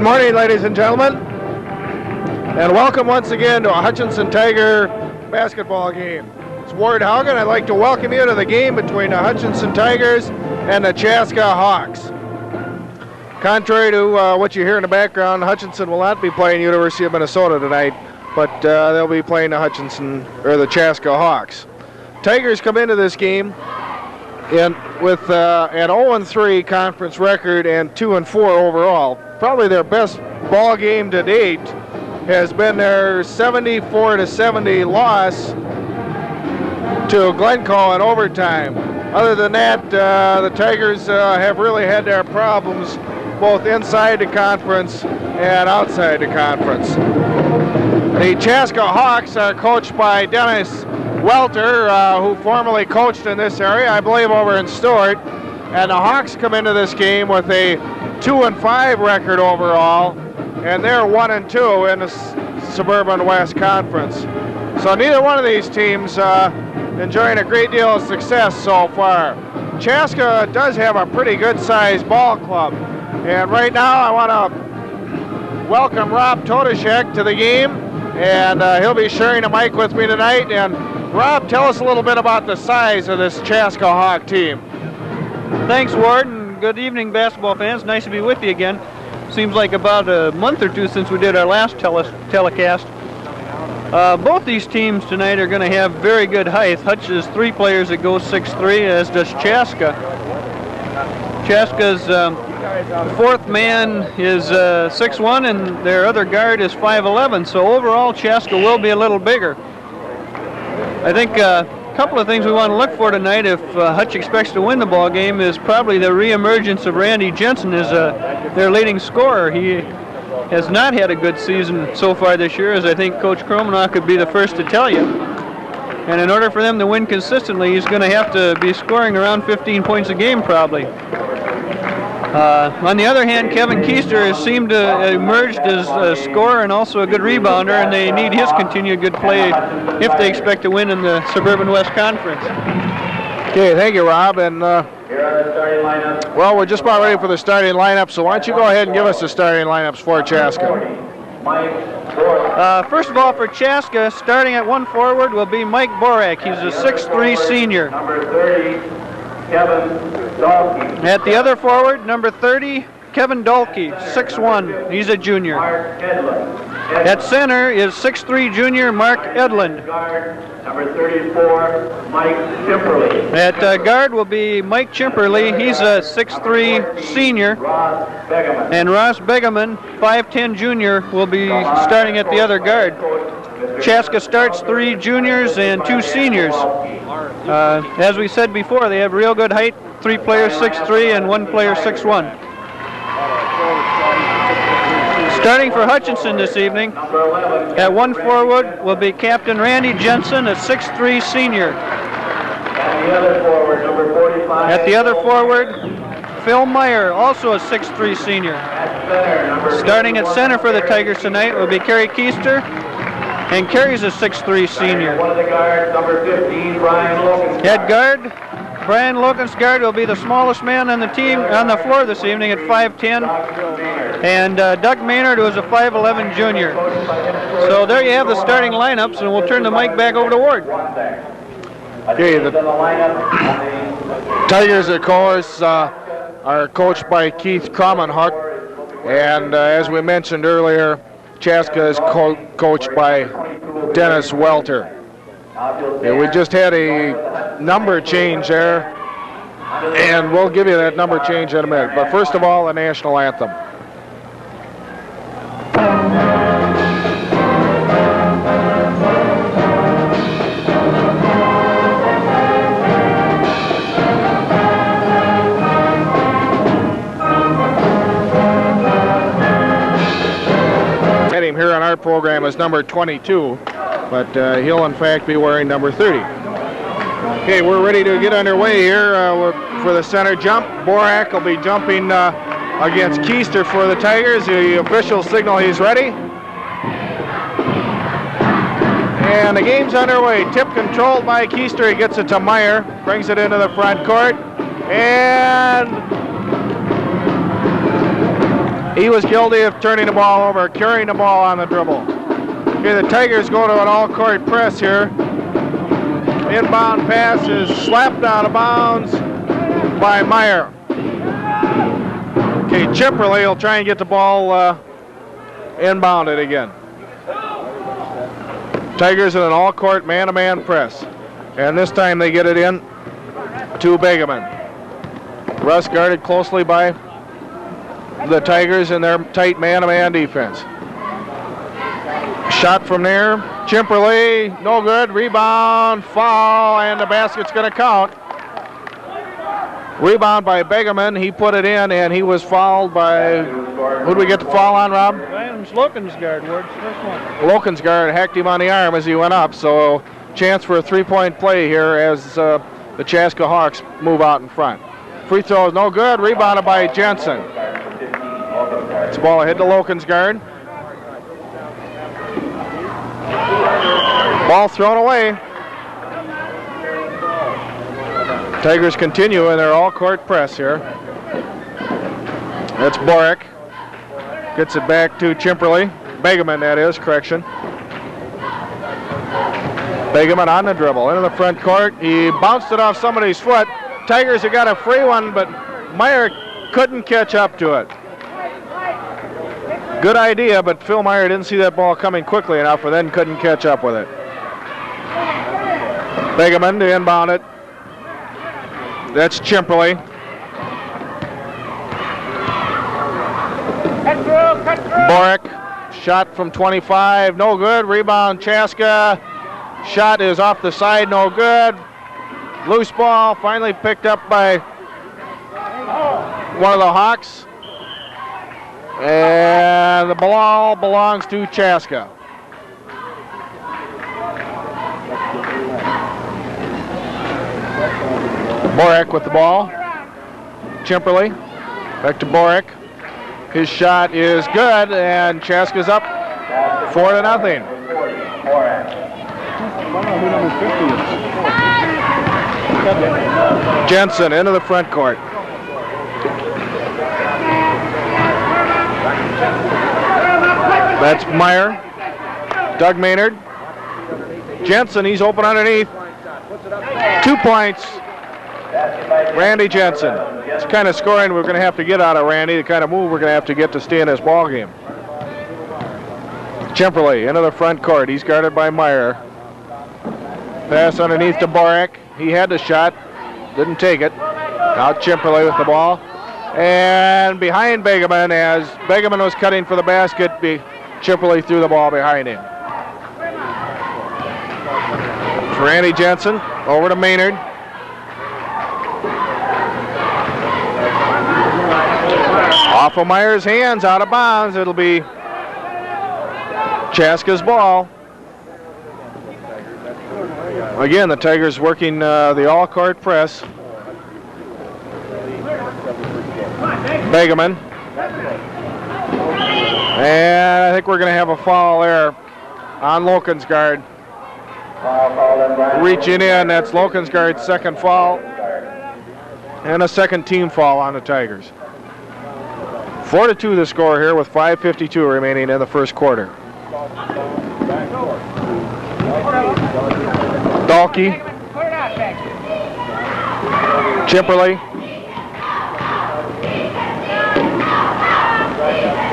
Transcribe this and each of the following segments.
Good morning, ladies and gentlemen, and welcome once again to a Hutchinson Tiger basketball game. It's Ward Haugen. I'd like to welcome you to the game between the Hutchinson Tigers and the Chaska Hawks. Contrary to what you hear in the background, Hutchinson will not be playing University of Minnesota tonight, but they'll be playing the the Chaska Hawks. Tigers come into this game with an 0-3 conference record and 2-4 overall. Probably their best ball game to date has been their 74-70 loss to Glencoe in overtime. Other than that, the Tigers have really had their problems both inside the conference and outside the conference. The Chaska Hawks are coached by Dennis Welter, who formerly coached in this area, I believe over in Stewart. And the Hawks come into this game with a 2-5 record overall, and they're 1-2 in the Suburban West Conference. So neither one of these teams enjoying a great deal of success so far. Chaska does have a pretty good sized ball club, and right now I want to welcome Rob Todashek to the game, and he'll be sharing a mic with me tonight. And Rob, tell us a little bit about the size of this Chaska Hawk team. Thanks, Ward, and good evening, basketball fans. Nice to be with you again. Seems like about a month or two since we did our last telecast. Both these teams tonight are going to have very good height. Hutch is 3 players that go 6'3", as does Chaska. Chaska's fourth man is 6'1", and their other guard is 5'11", so overall Chaska will be a little bigger. I think a couple of things we want to look for tonight if Hutch expects to win the ball game is probably the reemergence of Randy Jensen as their leading scorer. He has not had a good season so far this year, as I think Coach Kromanoff could be the first to tell you. And in order for them to win consistently, he's going to have to be scoring around 15 points a game probably. On the other hand, Kevin Keister has seemed to have emerged as a scorer and also a good rebounder, and they need his continued good play if they expect to win in the Suburban West Conference. Okay, thank you, Rob. And well, we're just about ready for the starting lineup, so why don't you go ahead and give us the starting lineups for Chaska. First of all, for Chaska, starting at 1 forward will be Mike Borak. He's a 6'3" senior. Number 30, Kevin Dalkey. At the other forward, number 30, Kevin Dalkey, 6'1". He's a junior. At center is 6'3" junior Mark Edlund. Number 34, Mike Chimperly. At guard will be Mike Chimperly. He's a 6'3" senior. Ross Begeman. And Ross Begeman, 5'10" junior, will be starting at the other guard. Chaska starts 3 juniors and 2 seniors. As we said before, they have real good height. 3 players 6'3" and 1 player 6'1". Starting for Hutchinson this evening, at 1 forward will be Captain Randy Jensen, a 6'3" senior. And the other forward, number 45. At the other forward, Phil Meyer, also a 6'3" senior. Starting at center for the Tigers tonight will be Kerry Keister, and Kerry's a 6'3" senior. One of the guards, number 15, Brian Logan. Head guard, Brian Lokensgaard will be the smallest man on the team on the floor this evening at 5'10", and Doug Maynard, who is a 5'11" junior. So there you have the starting lineups, and we'll turn the mic back over to Ward. Okay, the Tigers, of course, are coached by Keith Kromanoff, and as we mentioned earlier, Chaska is coached by Dennis Welter. And we just had a number change there, and we'll give you that number change in a minute. But first of all, the national anthem. Heading here on our program is number 22. But he'll in fact be wearing number 30. Okay, we're ready to get underway here for the center jump. Borak will be jumping against Keister for the Tigers. The officials signal he's ready. And the game's underway. Tip controlled by Keister. He gets it to Meyer, brings it into the front court, and He was guilty of turning the ball over, carrying the ball on the dribble. Okay, the Tigers go to an all-court press here. Inbound pass is slapped out of bounds by Meyer. Okay, Chipperley will try and get the ball inbounded again. Tigers in an all-court man-to-man press. And this time they get it in to Begeman. Russ guarded closely by the Tigers in their tight man-to-man defense. Shot from there. Chimperley, no good. Rebound, foul, and the basket's going to count. Rebound by Begeman. He put it in, and he was fouled by, who did we get the foul on, Rob? Lokensgaard, where's this one? Lokensgaard hacked him on the arm as he went up, so chance for a three-point play here as the Chaska Hawks move out in front. Free throw is no good. Rebounded by Jensen. This ball ahead to Lokensgaard. Ball thrown away. Tigers continue in their all-court press here. That's Boric. Gets it back to Chimperley. Begeman, that is, correction. Begeman on the dribble, into the front court. He bounced it off somebody's foot. Tigers have got a free one, but Meyer couldn't catch up to it. Good idea, but Phil Meyer didn't see that ball coming quickly enough, or then couldn't catch up with it. Begeman to inbound it. That's Chimperley. Boric, shot from 25, no good. Rebound, Chaska. Shot is off the side, no good. Loose ball, finally picked up by one of the Hawks. And the ball belongs to Chaska. Boric with the ball. Chimperley, back to Boric. His shot is good, and Chaska's up 4-0. Jensen into the front court. That's Meyer. Doug Maynard. Jensen, he's open underneath. 2 points. Randy Jensen. It's the kind of scoring we're going to have to get out of Randy, the kind of move we're going to have to get to stay in this ball game. Chimperley into the front court. He's guarded by Meyer. Pass underneath to Boric. He had the shot. Didn't take it. Now Chimperley with the ball. And behind Begeman, as Begeman was cutting for the basket, Chimperley threw the ball behind him. For Randy Jensen, over to Maynard. Off of Meyer's hands, out of bounds. It'll be Chaska's ball. Again, the Tigers working the all-court press. Begeman. And I think we're going to have a foul there on Lokensgaard. Reaching in, that's Lokensgaard's second foul. And a second team foul on the Tigers. 4-2 the score here with 5:52 remaining in the first quarter. Dalkey. Chimperley.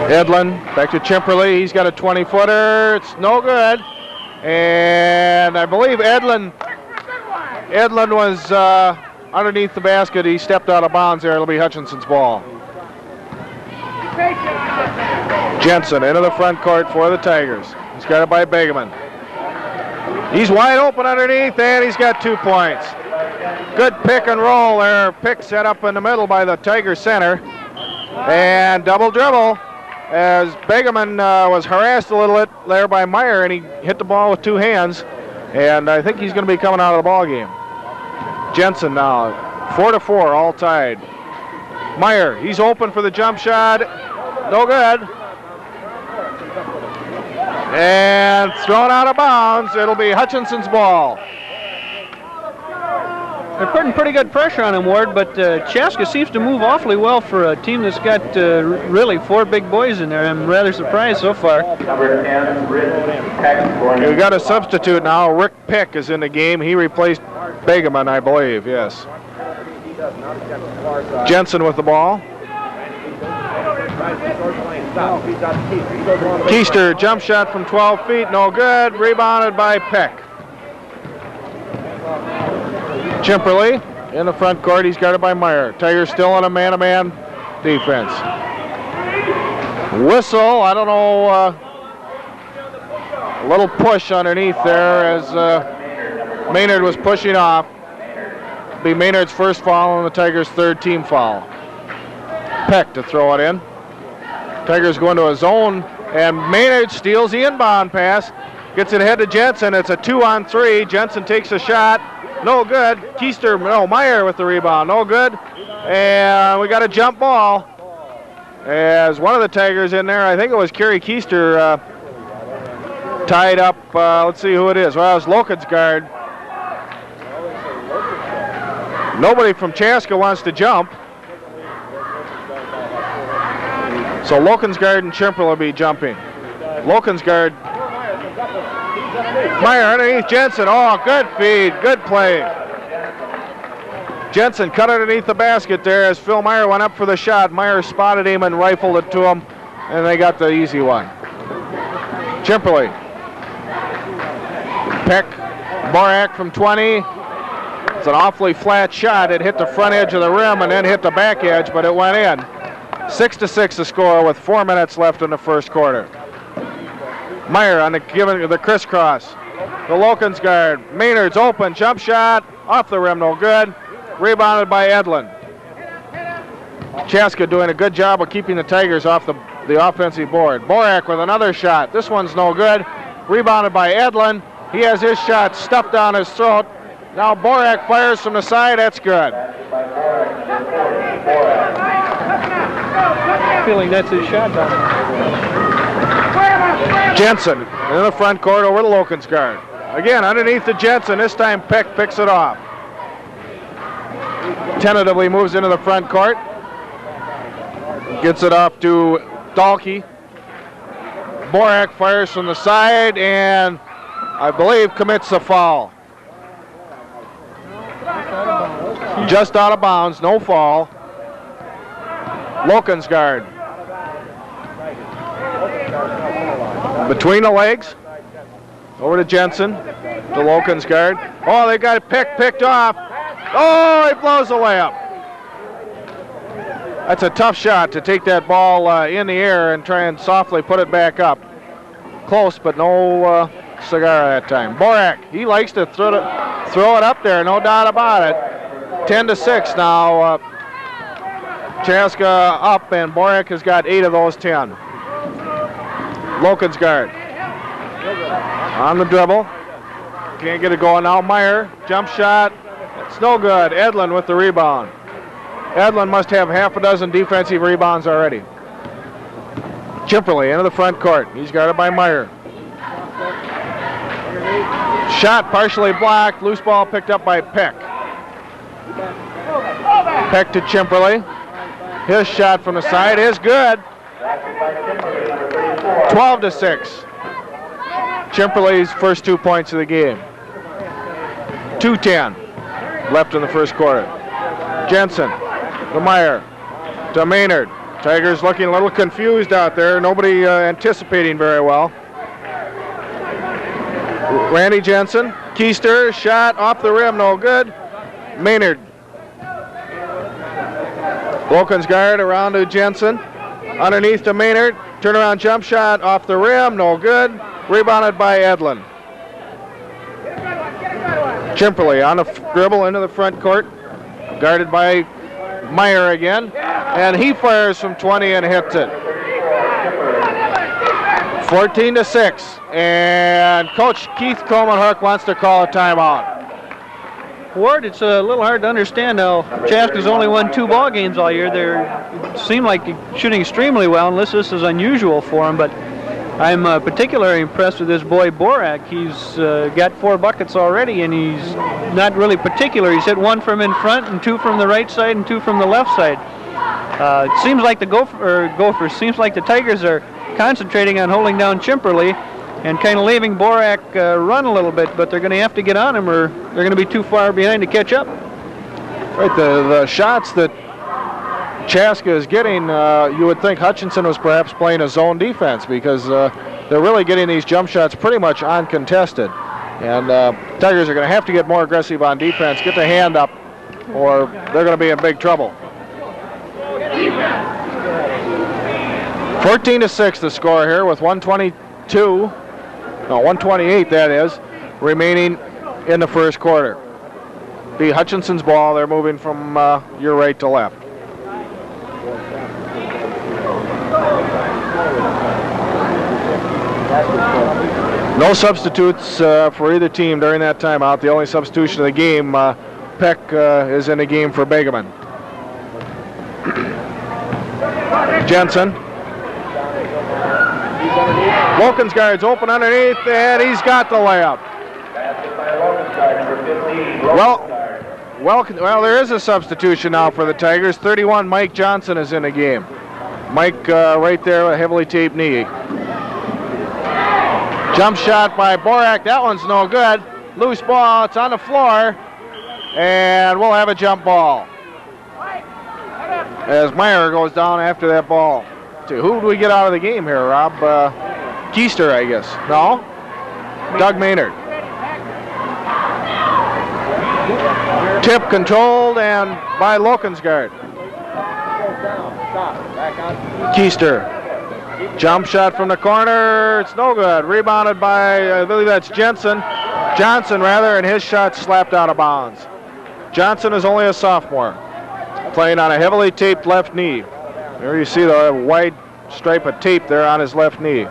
Edlin, back to Chimperley. He's got a 20-footer. It's no good. And I believe Edlin was underneath the basket. He stepped out of bounds there. It'll be Hutchinson's ball. Jensen into the front court for the Tigers. He's got it by Begeman. He's wide open underneath, and he's got 2 points. Good pick and roll there. Pick set up in the middle by the Tiger center. And double dribble as Begeman was harassed a little bit there by Meyer, and he hit the ball with 2 hands. And I think he's going to be coming out of the ball game. Jensen now, 4-4, all tied. Meyer, he's open for the jump shot. No good. And thrown out of bounds. It'll be Hutchinson's ball. They're putting pretty good pressure on him, Ward, but Chaska seems to move awfully well for a team that's got really 4 big boys in there. I'm rather surprised so far. Number 10, Rick Peck. We've got a substitute now. Rick Peck is in the game. He replaced Begeman, I believe, yes. Jensen with the ball. Keister, jump shot from 12 feet, no good. Rebounded by Peck. Chimperly in the front court. He's guarded by Meyer. Tigers still on a man-to-man defense. Whistle, I don't know, a little push underneath there as Maynard was pushing off. It'll be Maynard's first foul and the Tigers' 3rd team foul. Peck to throw it in. Tigers go into a zone, and Maynard steals the inbound pass. Gets it ahead to Jensen. It's a 2-on-3. Jensen takes a shot. No good. Keister, no, Meyer with the rebound. No good. And we got a jump ball. As one of the Tigers in there, I think it was Kerry Keister, tied up. Let's see who it is. Well, it was Loken's guard. Nobody from Chaska wants to jump. So Lokensgaard and Chimperl will be jumping. Lokensgaard. Meyer underneath Jensen. Oh, good feed. Good play. Jensen cut underneath the basket there as Phil Meyer went up for the shot. Meyer spotted him and rifled it to him, and they got the easy one. Chimperly. Peck. Borak from 20. It's an awfully flat shot. It hit the front edge of the rim and then hit the back edge, but it went in. 6-6 the score with 4 minutes left in the first quarter. Meyer on the crisscross. The Lokensgaard. Maynard's open. Jump shot. Off the rim. No good. Rebounded by Edlin. Chaska doing a good job of keeping the Tigers off the offensive board. Borak with another shot. This one's no good. Rebounded by Edlin. He has his shot stuffed down his throat. Now Borak fires from the side. That's good. Feeling that's his shot down. Jensen in the front court over to Lokensgaard. Again, underneath the Jensen. This time Peck picks it off. Tentatively moves into the front court. Gets it off to Dahlke. Borak fires from the side and I believe commits a foul. Just out of bounds, no foul. Lokensgaard. Between the legs. Over to Jensen. To Lokensgaard. Oh, they got it picked off. Oh, he blows the layup. That's a tough shot to take that ball in the air and try and softly put it back up. Close, but no cigar that time. Borak, he likes to throw it up there, no doubt about it. 10-6 now. Chaska up, and Borak has got 8 of those 10. Lokensgaard on the dribble. Can't get it going now. Meyer, jump shot. It's no good. Edlin with the rebound. Edlin must have half a dozen defensive rebounds already. Chimperly into the front court. He's guarded by Meyer. Shot partially blocked. Loose ball picked up by Peck. Peck to Chimperly. His shot from the side is good. 12-6. Chimperly's first 2 points of the game. 2:10 left in the first quarter. Jensen to Meyer to Maynard. Tigers looking a little confused out there. Nobody anticipating very well. Randy Jensen. Keister, shot off the rim, no good. Maynard. Lokensgaard around to Jensen. Underneath to Maynard. Turnaround jump shot off the rim, no good. Rebounded by Edlin. Chimperly on the dribble into the front court. Guarded by Meyer again. And he fires from 20 and hits it. 14-6. And Coach Keith Coleman-Hook wants to call a timeout. Ward, it's a little hard to understand how Chaska's only won 2 ball games all year. They seem like shooting extremely well, unless this is unusual for them. But I'm particularly impressed with this boy Borak. He's got 4 buckets already, and he's not really particular. He's hit 1 from in front and 2 from the right side and 2 from the left side. It seems like the Gophers, seems like the Tigers are concentrating on holding down Chimperley and kind of leaving Borak run a little bit, but they're going to have to get on him or they're going to be too far behind to catch up. Right, the shots that Chaska is getting, you would think Hutchinson was perhaps playing a zone defense because they're really getting these jump shots pretty much uncontested. And Tigers are going to have to get more aggressive on defense, get the hand up, or they're going to be in big trouble. 14-6 the score here with 128 that is, remaining in the first quarter. Be Hutchinson's ball. They're moving from your right to left. No substitutes for either team during that timeout. The only substitution of the game, Peck is in the game for Begeman. Jensen. Lokensgaard's open underneath, and he's got the layup. Well, there is a substitution now for the Tigers. 31, Mike Johnson is in the game. Mike right there with a heavily taped knee. Jump shot by Borak. That one's no good. Loose ball. It's on the floor. And we'll have a jump ball. As Meyer goes down after that ball. So who do we get out of the game here, Rob? Keister, I guess. No? Doug Maynard. Tip controlled and by Lokensgaard. Keister. Jump shot from the corner. It's no good. Rebounded by, I believe that's Johnson, rather, and his shot slapped out of bounds. Johnson is only a sophomore, playing on a heavily taped left knee. There you see the wide stripe of tape there on his left knee.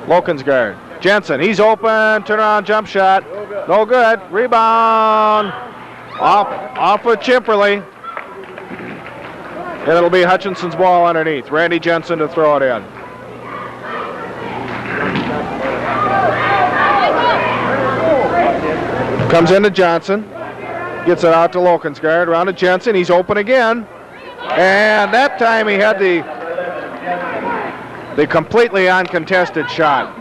Lokensgaard. Jensen, he's open. Turnaround jump shot. No good. Rebound. Off with Chimperley. And it'll be Hutchinson's ball underneath. Randy Jensen to throw it in. Comes into Johnson. Gets it out to Lokensgaard. Around to Jensen. He's open again. And that time he had the completely uncontested shot.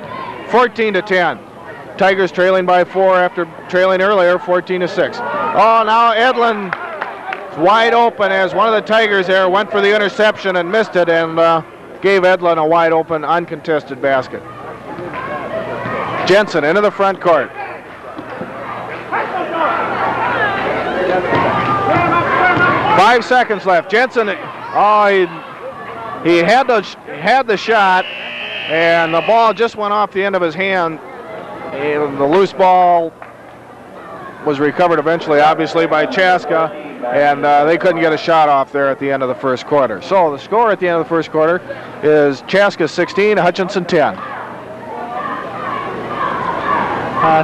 14-10. Tigers trailing by 4 after trailing earlier, 14-6. Oh, now Edlin wide open as one of the Tigers there went for the interception and missed it and gave Edlin a wide open uncontested basket. Jensen into the front court. Five seconds left. Jensen, he had the shot, and the ball just went off the end of his hand. And the loose ball was recovered eventually, obviously, by Chaska, and they couldn't get a shot off there at the end of the first quarter. So the score at the end of the first quarter is Chaska 16, Hutchinson 10.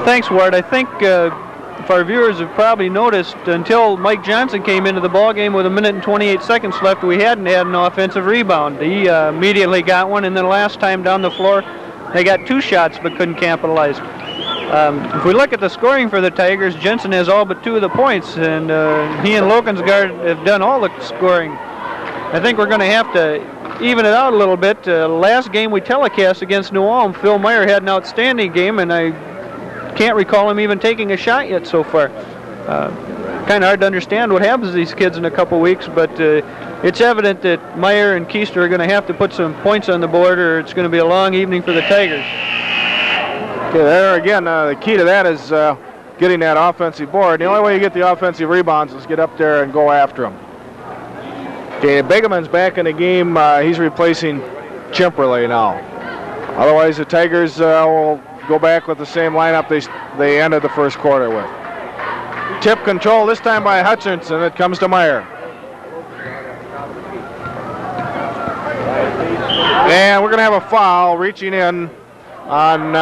Thanks, Ward. I think if our viewers have probably noticed, until Mike Johnson came into the ball game with 1 minute and 28 seconds left, we hadn't had an offensive rebound. He immediately got one, and then last time down the floor, they got 2 shots but couldn't capitalize. If we look at the scoring for the Tigers, Jensen has all but 2 of the points, and he and Lokensgaard have done all the scoring. I think we're going to have to even it out a little bit. Last game we telecast against New Ulm, Phil Meyer had an outstanding game, and I can't recall him even taking a shot yet so far. Kind of hard to understand what happens to these kids in a couple weeks, but it's evident that Meyer and Keister are going to have to put some points on the board, or it's going to be a long evening for the Tigers. Okay, there again, the key to that is getting that offensive board. The only way you get the offensive rebounds is get up there and go after them. Okay, Begeman's back in the game. He's replacing Chimperley now. Otherwise, the Tigers will go back with the same lineup they ended the first quarter with. Tip control, this time by Hutchinson. It comes to Meyer. And we're going to have a foul reaching in on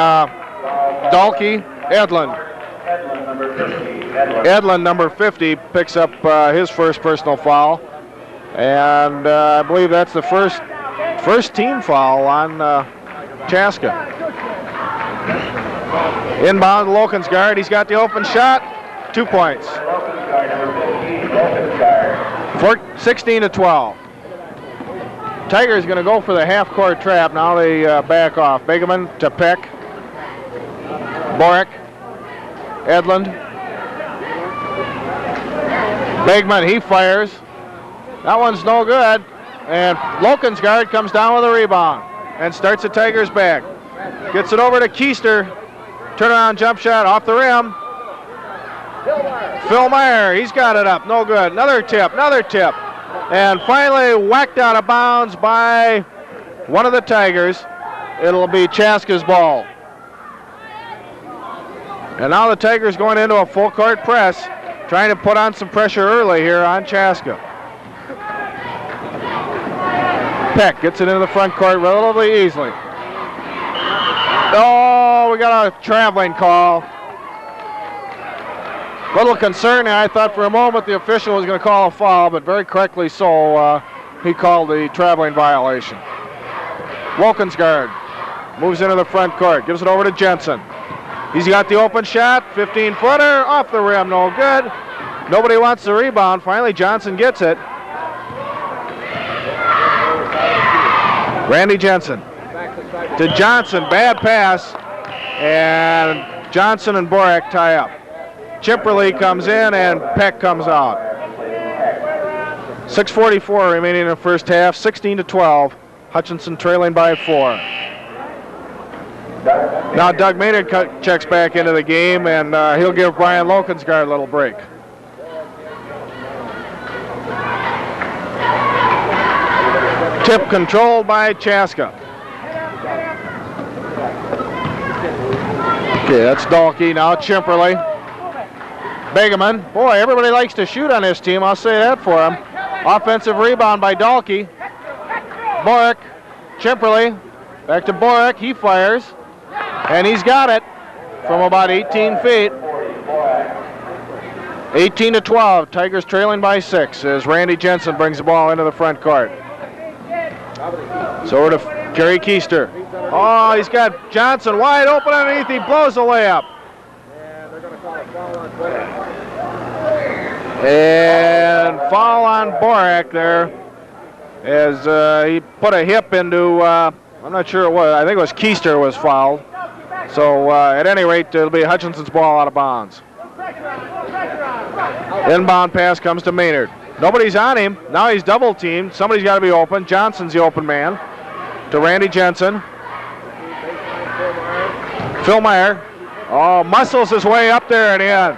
Dalkey. Edlin, number 50, picks up his first personal foul. And I believe that's the first team foul on Chaska. Inbound to Loken's guard. He's got the open shot. 2 points. 16 to 12. Tigers going to go for the half-court trap. Now they back off. Begeman to Peck. Boric. Edlund. Begeman, he fires. That one's no good. And Loken's guard comes down with a rebound and starts the Tigers back. Gets it over to Keister. Turnaround jump shot off the rim. Phil Meyer, he's got it up. No good. Another tip, another tip. And finally whacked out of bounds by one of the Tigers. It'll be Chaska's ball. And now the Tigers going into a full court press, trying to put on some pressure early here on Chaska. Peck gets it into the front court relatively easily. Oh, we got a traveling call. Little concerning. I thought for a moment the official was going to call a foul, but very correctly so, he called the traveling violation. Loken's guard moves into the front court, gives it over to Jensen. He's got the open shot, 15-footer, off the rim, no good. Nobody wants the rebound. Finally, Johnson gets it. Randy Jensen to Johnson, bad pass, and Johnson and Boric tie up. Chimperly comes in and Peck comes out. 6:44 remaining in the first half, 16 to 12. Hutchinson trailing by 4. Now Doug Maynard checks back into the game, and he'll give Brian Loken's guard a little break. Tip controlled by Chaska. Okay, that's Dahlke. Now Chimperly. Begeman. Boy, everybody likes to shoot on this team. I'll say that for him. Offensive rebound by Dahlke. Boric. Chimperly. Back to Boric. He fires. And he's got it from about 18 feet. 18 to 12. Tigers trailing by 6 as Randy Jensen brings the ball into the front court. So over to Kerry Keister. Oh, he's got Johnson wide open underneath. He blows the layup. And foul on Boric there as he put a hip into, I'm not sure it was, I think it was Keister was fouled. So at any rate, it'll be Hutchinson's ball out of bounds. Inbound pass comes to Maynard. Nobody's on him. Now he's double teamed. Somebody's got to be open. Johnson's the open man. To Randy Jensen. Phil Meyer. Oh, muscles his way up there and in.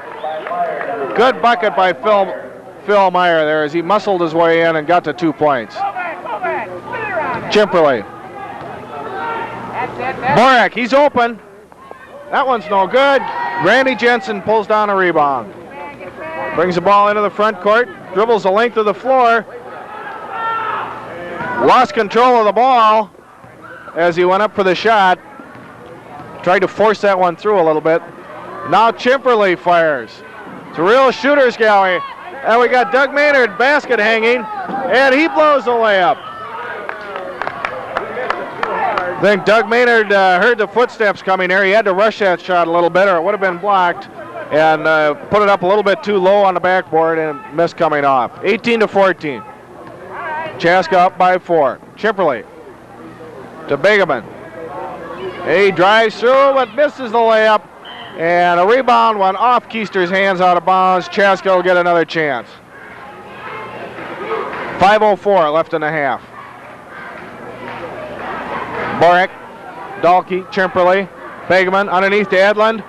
Good bucket by Phil Meyer there as he muscled his way in and got to 2 points. Chimperly. Boric, he's open. That one's no good. Randy Jensen pulls down a rebound. Brings the ball into the front court. Dribbles the length of the floor. Lost control of the ball as he went up for the shot. Tried to force that one through a little bit. Now Chimperly fires. It's a real shooter's gallery. And we got Doug Maynard basket hanging, and he blows the layup. I think Doug Maynard heard the footsteps coming there. He had to rush that shot a little bit or it would have been blocked, and put it up a little bit too low on the backboard and missed coming off. 18 to 14. Chaska up by 4. Chimperly to Begeman. He drives through but misses the layup, and a rebound went off Keister's hands out of bounds. Chaska will get another chance. 5:04 left in the half. Boric, Dahlke, Chimperly, Begeman underneath to Edlund.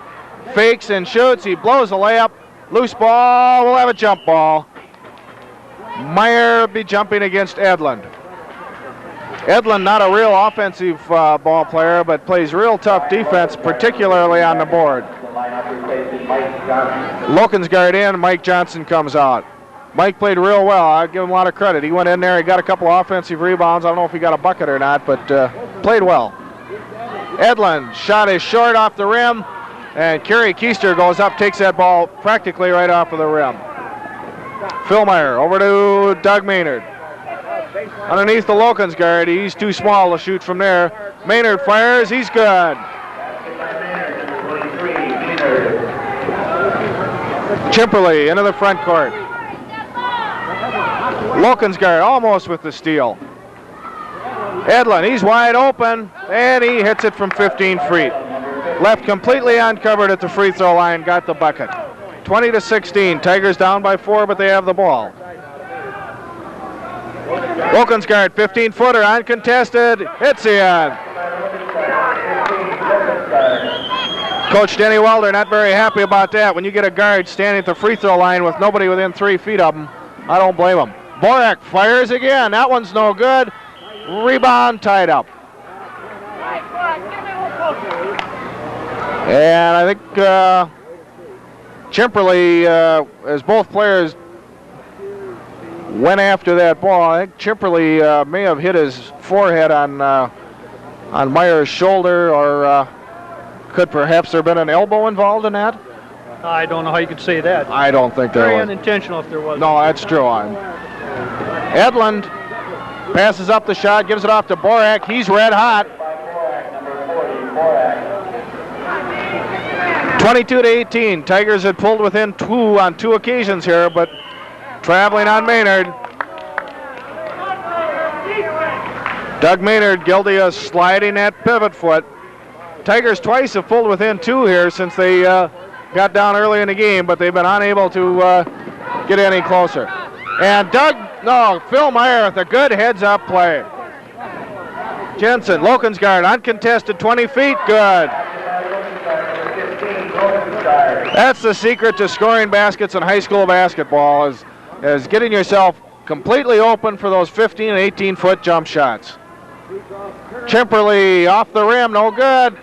Fakes and shoots. He blows the layup. Loose ball. We'll have a jump ball. Meyer will be jumping against Edlund. Edlund, not a real offensive ball player, but plays real tough defense, particularly on the board. Loken's guard in. Mike Johnson comes out. Mike played real well. I give him a lot of credit. He went in there. He got a couple offensive rebounds. I don't know if he got a bucket or not, but played well. Edlund shot is short off the rim, and Kerry Keister goes up, takes that ball practically right off of the rim. Phil Meyer over to Doug Maynard. Underneath the Loken's guard. He's too small to shoot from there. Maynard fires. He's good. Chimperly into the front court. Lokensgaard almost with the steal. Edlin, he's wide open, and he hits it from 15 feet. Left completely uncovered at the free throw line, got the bucket. 20-16, Tigers down by 4, but they have the ball. Lokensgaard, 15-footer, uncontested, hits the end. Coach Denny Welder not very happy about that. When you get a guard standing at the free throw line with nobody within 3 feet of him, I don't blame him. Borak fires again, that one's no good. Rebound tied up. And I think Chimperly, as both players went after that ball, I think Chimperly may have hit his forehead on Meyer's shoulder, or could perhaps there have been an elbow involved in that? I don't know how you could say that. I don't think there was. Very unintentional if there was. No, that's true. Edlund passes up the shot, gives it off to Borak. He's red hot. 22-18. Tigers had pulled within 2 on 2 occasions here, but traveling on Maynard. Doug Maynard guilty of sliding that pivot foot. Tigers twice have pulled within 2 here since they got down early in the game, but they've been unable to get any closer. And Phil Meyer with a good heads-up play. Jensen, Lokensgaard, uncontested, 20 feet, good. That's the secret to scoring baskets in high school basketball, is getting yourself completely open for those 15 and 18-foot jump shots. Chimperly off the rim, no good.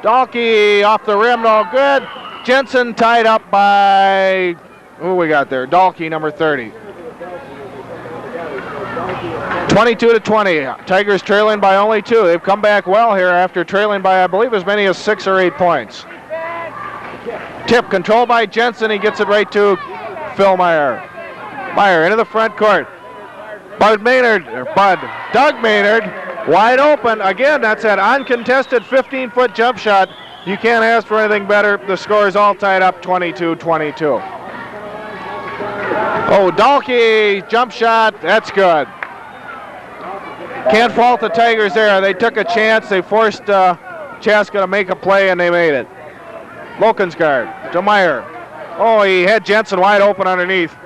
Dahlke off the rim, no good. Jensen tied up by, who we got there? Dahlke, number 30. 22-20. Tigers trailing by only 2. They've come back well here after trailing by, I believe, as many as 6 or 8 points. Tip controlled by Jensen. He gets it right to Phil Meyer. Meyer into the front court. Doug Maynard, wide open. Again, that's that uncontested 15-foot jump shot. You can't ask for anything better. The score is all tied up, 22-22. Oh, Dahlke, jump shot, that's good. Can't fault the Tigers there. They took a chance. They forced Chaska to make a play, and they made it. Lokensgaard to Meyer. Oh, he had Jensen wide open underneath.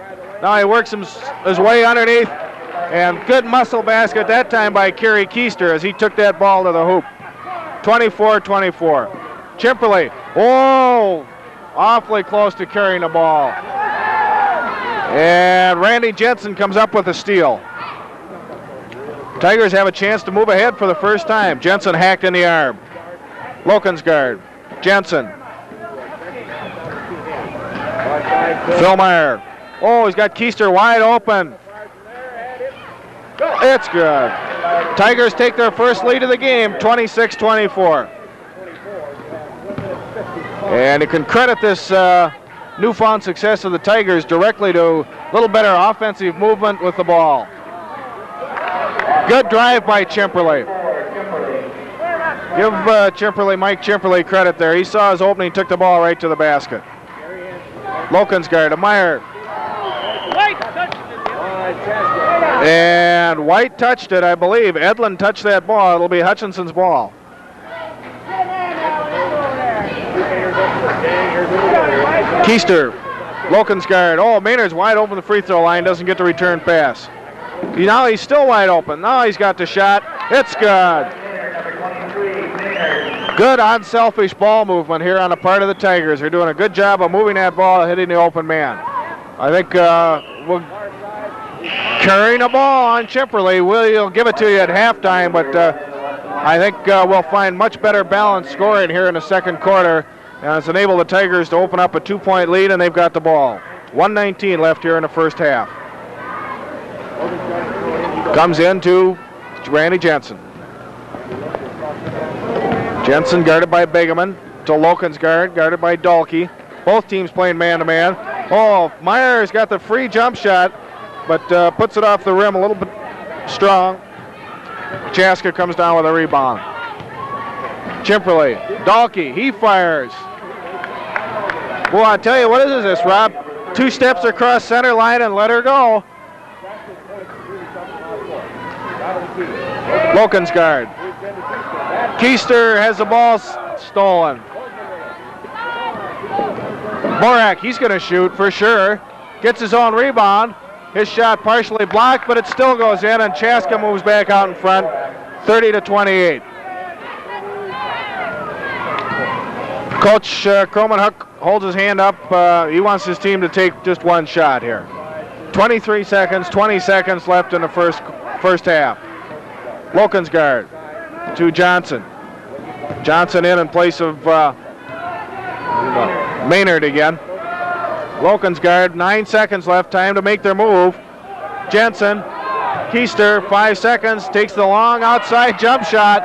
Now he works his way underneath, and good muscle basket that time by Kerry Keister as he took that ball to the hoop. 24-24. Chimperly, awfully close to carrying the ball. And Randy Jensen comes up with a steal. Tigers have a chance to move ahead for the first time. Jensen hacked in the arm. Lokensgaard, Jensen. Phil Meyer. Oh, he's got Keister wide open. It's good. Tigers take their first lead of the game, 26-24. And you can credit this newfound success of the Tigers directly to a little better offensive movement with the ball. Good drive by Chimperly. Give Mike Chimperly credit there. He saw his opening, took the ball right to the basket. Lokensgaard to Meyer. And White touched it, I believe. Edlin touched that ball. It'll be Hutchinson's ball. Keister, Lokensgaard. Oh, Maynard's wide open the free throw line. Doesn't get the return pass. Now he's still wide open. Now he's got the shot. It's good. Good unselfish ball movement here on the part of the Tigers. They're doing a good job of moving that ball, hitting the open man. I think we'll carrying the ball on Chimperly. We'll give it to you at halftime, but I think we'll find much better balanced scoring here in the second quarter. And it's enabled the Tigers to open up a 2-point lead, and they've got the ball. 1:19 left here in the first half. Comes into Randy Jensen. Jensen guarded by Begeman to Lokensgaard, guarded by Dahlke. Both teams playing man-to-man. Oh, Meyer's got the free jump shot, but puts it off the rim a little bit strong. Chaska comes down with a rebound. Chimperly, Dahlke, he fires. Well, I tell you, what is this, Rob? 2 steps across center line and let her go. Lokensgaard. Keister has the ball stolen. Borak, he's going to shoot for sure. Gets his own rebound. His shot partially blocked, but it still goes in, and Chaska moves back out in front, 30-28. Coach Croman Huck holds his hand up. He wants his team to take just one shot here. 20 seconds left in the first half. Lokensgaard to Johnson. Johnson in place of Maynard again. Lokensgaard, 9 seconds left, time to make their move. Jensen, Keister, 5 seconds, takes the long outside jump shot,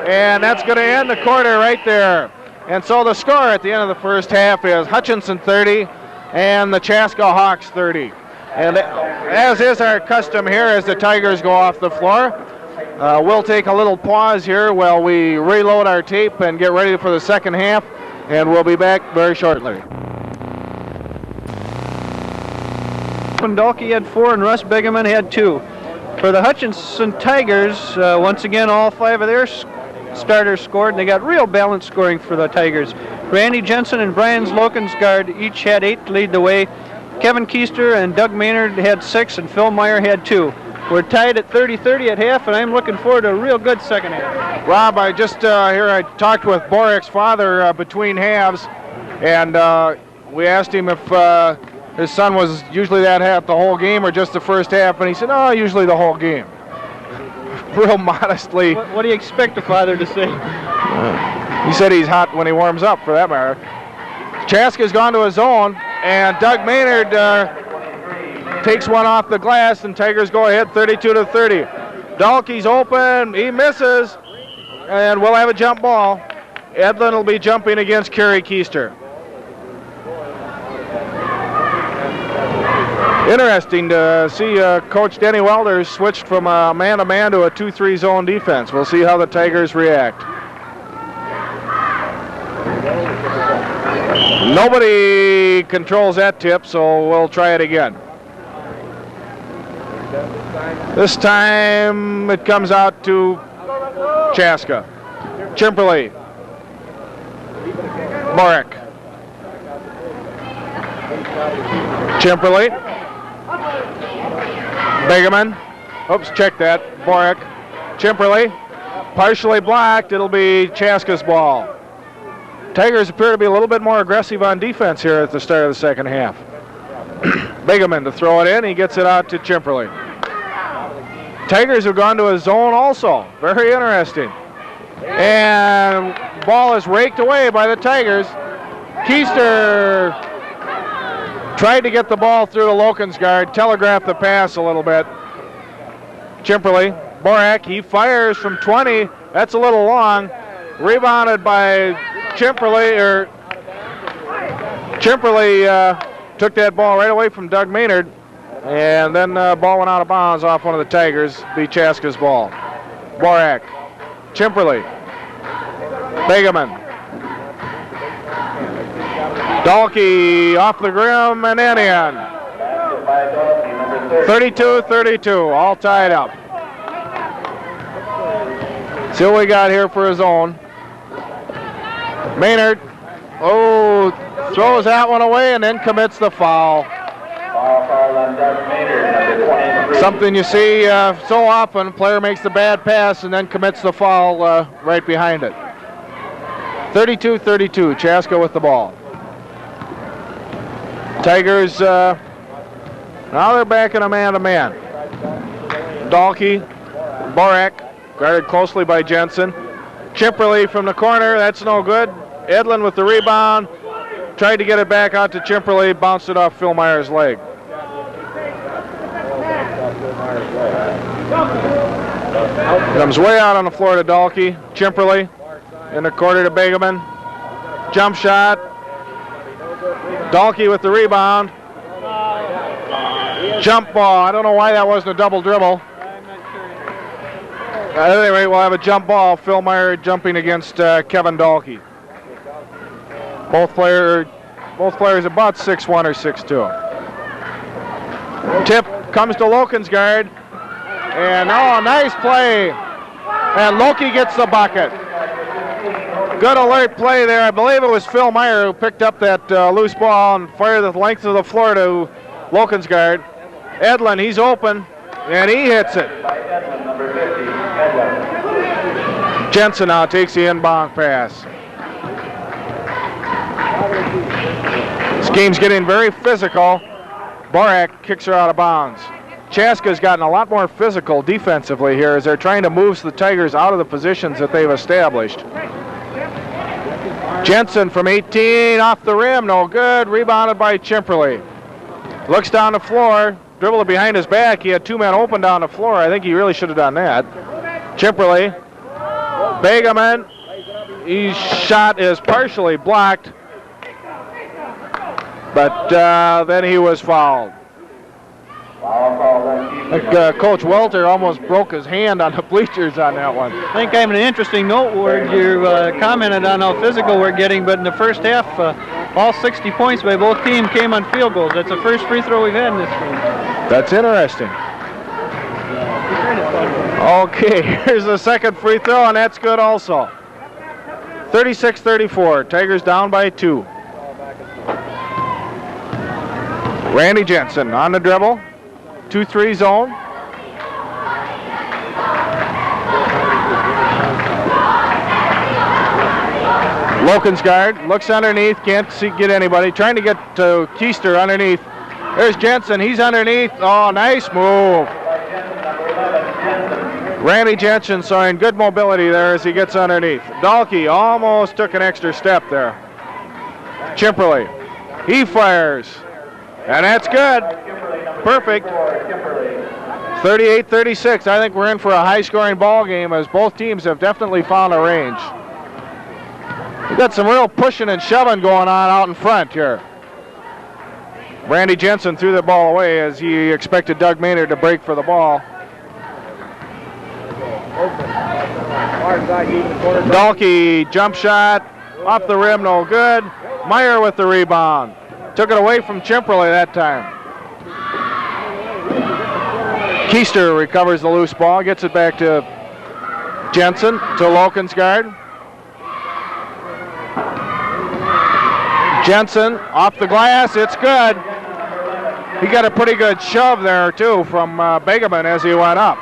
and that's going to end the quarter right there. And so the score at the end of the first half is Hutchinson 30 and the Chaska Hawks 30. And as is our custom here as the Tigers go off the floor, we'll take a little pause here while we reload our tape and get ready for the second half, and we'll be back very shortly. Dalkey had 4 and Russ Begeman had 2. For the Hutchinson Tigers, once again, all 5 of their starters scored, and they got real balanced scoring for the Tigers. Randy Jensen and Brian Lokensgaard each had 8 to lead the way. Kevin Keister and Doug Maynard had 6, and Phil Meyer had 2. We're tied at 30-30 at half, and I'm looking forward to a real good second half. Rob, I just I talked with Borak's father between halves, and we asked him if his son was usually that half the whole game or just the first half, and he said, "Oh, usually the whole game." Real modestly. What do you expect the father to say? He said he's hot when he warms up, for that matter. Chaska's gone to his own, and Doug Maynard takes one off the glass, and Tigers go ahead 32-30. Dalkey's open, he misses, and we'll have a jump ball. Edlin will be jumping against Kerry Keister. Interesting to see Coach Denny Welders switched from a man-to-man to a 2-3 zone defense. We'll see how the Tigers react. Nobody controls that tip, so we'll try it again. This time it comes out to Chaska. Chimperly. Borak. Chimperly. Begeman. Oops, check that. Borak. Chimperly. Partially blocked. It'll be Chaska's ball. Tigers appear to be a little bit more aggressive on defense here at the start of the second half. Begeman to throw it in. He gets it out to Chimperly. Tigers have gone to a zone also. Very interesting. And ball is raked away by the Tigers. Keister tried to get the ball through to Lokensgaard, telegraphed the pass a little bit. Chimperly, Borak, he fires from 20. That's a little long. Rebounded by Chimperly. Chimperly took that ball right away from Doug Maynard, and then ball went out of bounds off one of the Tigers. Be Chaska's ball. Borak, Chimperly, Begeman. Dalkey off the rim and in. 32-32, all tied up. See what we got here for his own. Maynard, throws that one away and then commits the foul. Something you see so often, player makes the bad pass and then commits the foul right behind it. 32-32, Chaska with the ball. Tigers, now they're back in a man-to-man. Dalkey, Borak, guarded closely by Jensen. Chimperly from the corner, that's no good. Edlin with the rebound, tried to get it back out to Chimperly, bounced it off Phil Meyer's leg. Comes way out on the floor to Dalkey. Chimperly in the corner to Begeman. Jump shot. Dalkey with the rebound. Jump ball. I don't know why that wasn't a double dribble. At any rate, we'll have a jump ball. Phil Meyer jumping against Kevin Dalkey. Both players Both players about 6'1" or 6'2". Tip comes to Lokensgaard. And nice play. And Loki gets the bucket. Good alert play there. I believe it was Phil Meyer who picked up that loose ball and fired the length of the floor to Lokensgaard. Edlin, he's open, and he hits it. Jensen now takes the inbound pass. This game's getting very physical. Borak kicks her out of bounds. Chaska's gotten a lot more physical defensively here as they're trying to move the Tigers out of the positions that they've established. Jensen from 18, off the rim, no good. Rebounded by Chimperly. Looks down the floor, dribbled it behind his back. He had two men open down the floor. I think he really should have done that. Chimperly, Begeman, his shot is partially blocked, but then he was fouled. Coach Welter almost broke his hand on the bleachers on that one. I think I'm an interesting note where you commented on how physical we're getting, but in the first half, all 60 points by both teams came on field goals. That's the first free throw we've had in this game. That's interesting. Okay, here's the second free throw, and that's good also. 36-34, Tigers down by 2. Randy Jensen on the dribble. 2-3 zone. Lokensgaard looks underneath, can't get anybody. Trying to get to Keister underneath. There's Jensen, he's underneath. Oh, nice move. Randy Jensen showing good mobility there as he gets underneath. Dahlke almost took an extra step there. Chimperly, he fires. And that's good. Perfect. 38-36. I think we're in for a high-scoring ball game as both teams have definitely found a range. We've got some real pushing and shoving going on out in front here. Randy Jensen threw the ball away as he expected Doug Maynard to break for the ball. Dahlke, jump shot, off the rim, no good. Meyer with the rebound. Took it away from Chimperly that time. Keister recovers the loose ball, gets it back to Jensen, to Lokensgaard. Jensen off the glass, it's good. He got a pretty good shove there too from Begeman as he went up.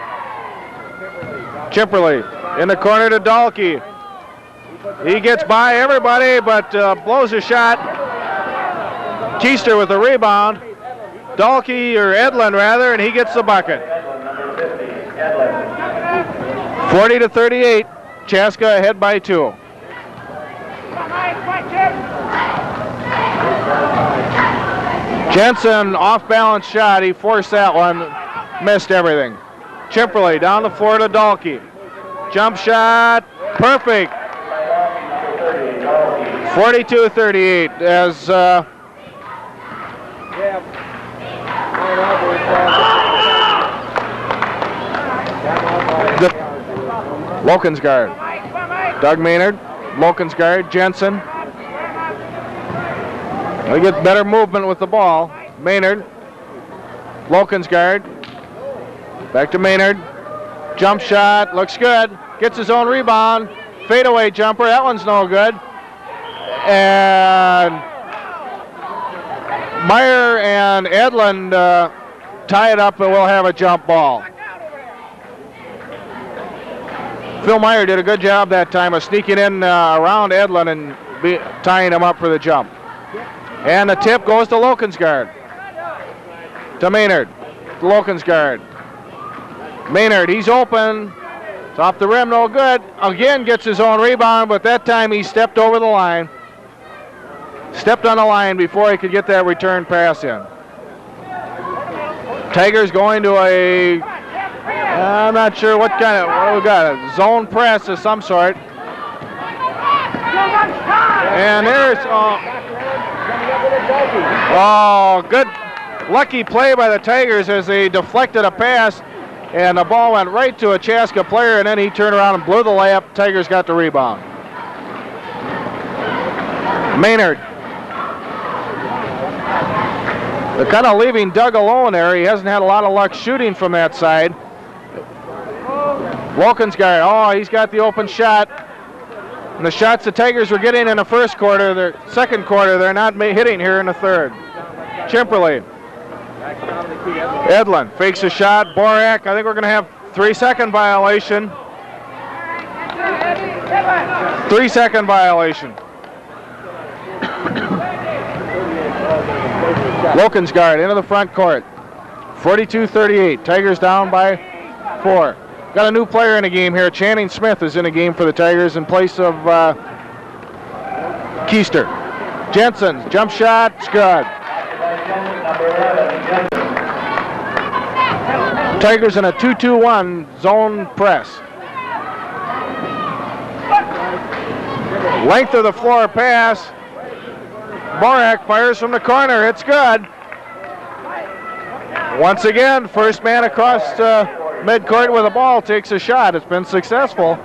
Chimperly in the corner to Dahlke. He gets by everybody but blows a shot. Keister with the rebound. Dahlke, or Edlin rather, and he gets the bucket. 40-38, Chaska ahead by 2. Jensen off balance shot, he forced that one, missed everything. Chimperly down the floor to Dahlke. Jump shot, perfect. 42-38 as Lokensgaard. Doug Maynard, Lokensgaard, Jensen. They get better movement with the ball. Maynard, Lokensgaard. Back to Maynard. Jump shot, looks good. Gets his own rebound. Fadeaway jumper, that one's no good. And Meyer and Edlin tie it up, and we'll have a jump ball. Phil Meyer did a good job that time of sneaking in around Edlin and tying him up for the jump. And the tip goes to Lokensgaard. To Maynard. To Lokensgaard. Maynard, he's open. It's off the rim, no good. Again gets his own rebound, but that time he stepped over the line. Stepped on the line before he could get that return pass in. Tigers going to a, I'm not sure what kind of, what do we got? A zone press of some sort. And there's, good lucky play by the Tigers as they deflected a pass, and the ball went right to a Chaska player, and then he turned around and blew the layup. Tigers got the rebound. Maynard They're kind of leaving Doug alone there. He hasn't had a lot of luck shooting from that side. Wilkinsgard, oh, he's got the open shot. And the shots the Tigers were getting in the first quarter, their second quarter, they're not hitting here in the third. Chimperly. Edlin fakes a shot. Borak, I think we're going to have 3-second violation. 3-second violation. Wilkinsgard into the front court. 42-38. Tigers down by 4. Got a new player in the game here. Channing Smith is in the game for the Tigers in place of Keister. Jensen, jump shot, it's good. Tigers in a 2-2-1 zone press. Length of the floor pass. Borak fires from the corner. It's good. Once again, first man across midcourt with the ball takes a shot. It's been successful.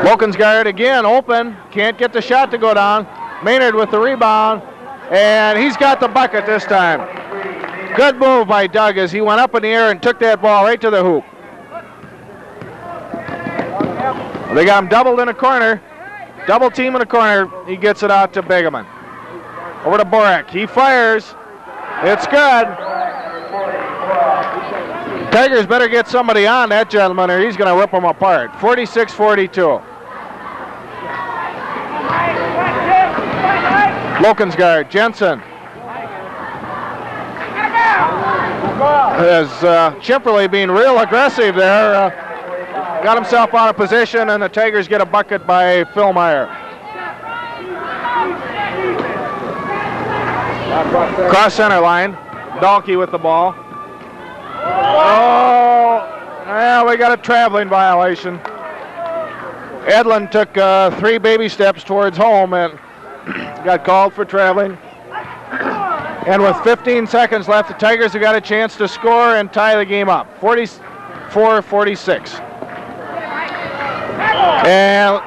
Wilkinsgard again open. Can't get the shot to go down. Maynard with the rebound. And he's got the bucket this time. Good move by Doug as he went up in the air and took that ball right to the hoop. They got him doubled in a corner. Double team in the corner. He gets it out to Begeman. Over to Borak. He fires. It's good. Tigers better get somebody on that gentleman or he's going to rip them apart. 46-42. Wilkinsgard. Jensen. As Chimperly being real aggressive there. Got himself out of position, and the Tigers get a bucket by Phil Meyer. Cross center line. Dahlke with the ball. Oh, well, we got a traveling violation. Edlin took 3 baby steps towards home and got called for traveling. And with 15 seconds left, the Tigers have got a chance to score and tie the game up. 44-46. And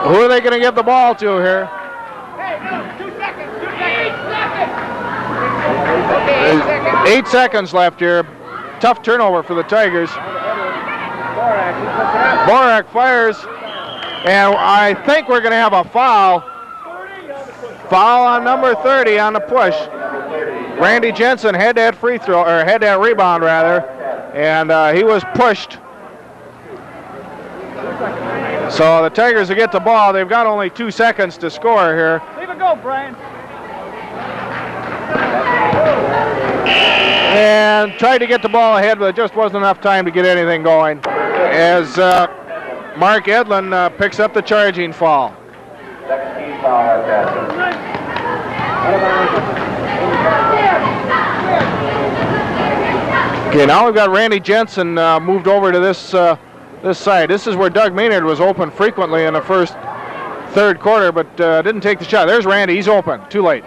who are they going to give the ball to here? 8 seconds left here. Tough turnover for the Tigers. Borak fires, and I think we're going to have a foul. Foul on number 30 on the push. Randy Jensen had that free throw, or had that rebound rather, and he was pushed. So the Tigers will get the ball. They've got only 2 seconds to score here. Leave it go, Brian. And tried to get the ball ahead, but it just wasn't enough time to get anything going. As Mark Edlin picks up the charging foul. Okay, now we've got Randy Jensen moved over to this this side. This is where Doug Maynard was open frequently in the third quarter, but didn't take the shot. There's Randy. He's open. Too late.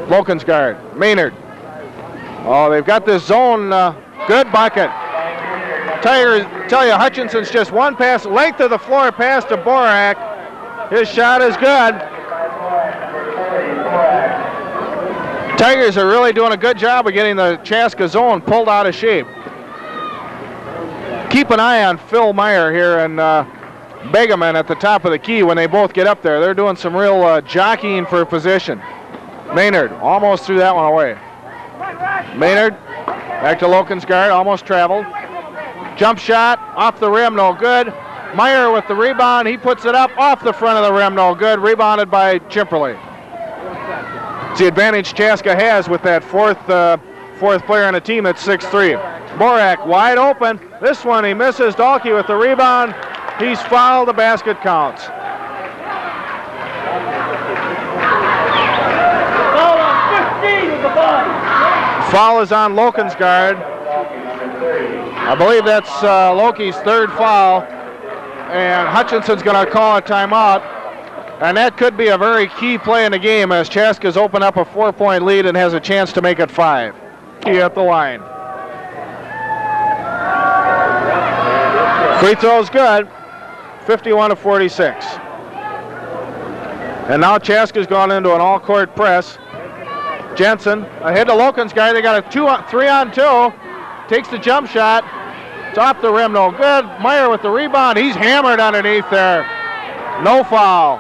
Wilkinsgard. Maynard. Oh, they've got this zone. Good bucket. Tigers, tell you, Hutchinson's just one pass. Length of the floor pass to Borak. His shot is good. Tigers are really doing a good job of getting the Chaska zone pulled out of shape. Keep an eye on Phil Meyer here and Begeman at the top of the key when they both get up there. They're doing some real jockeying for position. Maynard almost threw that one away. Maynard back to Wilkinsgard, almost traveled. Jump shot off the rim, no good. Meyer with the rebound, he puts it up off the front of the rim, no good. Rebounded by Chimperly. It's the advantage Chaska has with that fourth player on the team at 6'3". Borak wide open. This one he misses. Dahlke with the rebound. He's fouled. The basket counts. Foul is on Wilkinsgard. I believe that's Loki's third foul. And Hutchinson's going to call a timeout. And that could be a very key play in the game as Chaska's opened up a 4-point lead and has a chance to make it 5. Key at the line. Free throw's good. 51-46. And now Chaska's gone into an all-court press. Jensen ahead to Loken's guy. They got a 3-on-2. Takes the jump shot. It's off the rim, no good. Meyer with the rebound. He's hammered underneath there. No foul.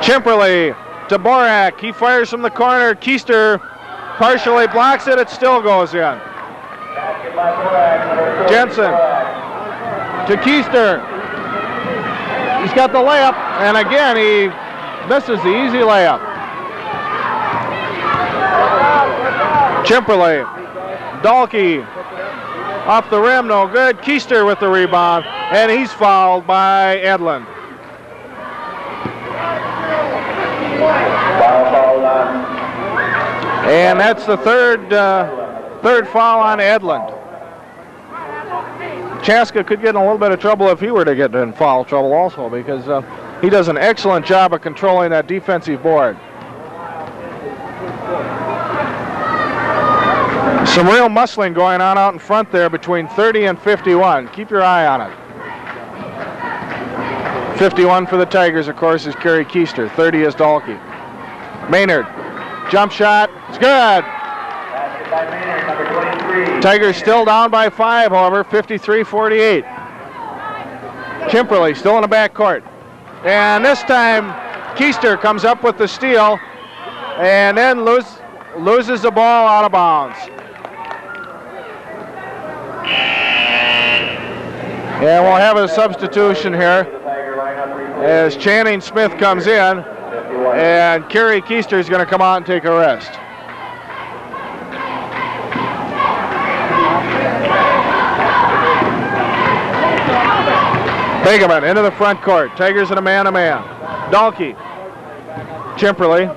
Chimperly to Borak. He fires from the corner. Keister partially blocks it. It still goes in. Jensen to Keister. He's got the layup, and again he misses the easy layup. Chimperly, Dahlke off the rim, no good. Keister with the rebound, and he's fouled by Edlund. And that's the third foul on Edlund. Chaska could get in a little bit of trouble if he were to get in foul trouble also, because he does an excellent job of controlling that defensive board. Some real muscling going on out in front there between 30 and 51. Keep your eye on it. 51 for the Tigers, of course, is Kerry Keister. 30 is Dahlke. Maynard, jump shot, it's good. Tigers still down by 5, however, 53-48. Chimperly still in the backcourt. And this time, Keister comes up with the steal and then loses the ball out of bounds. And we'll have a substitution here as Channing Smith comes in, and Kerry Keister is going to come out and take a rest. Begeman into the front court. Tigers in a man-to-man. Dahlke. Chimperly.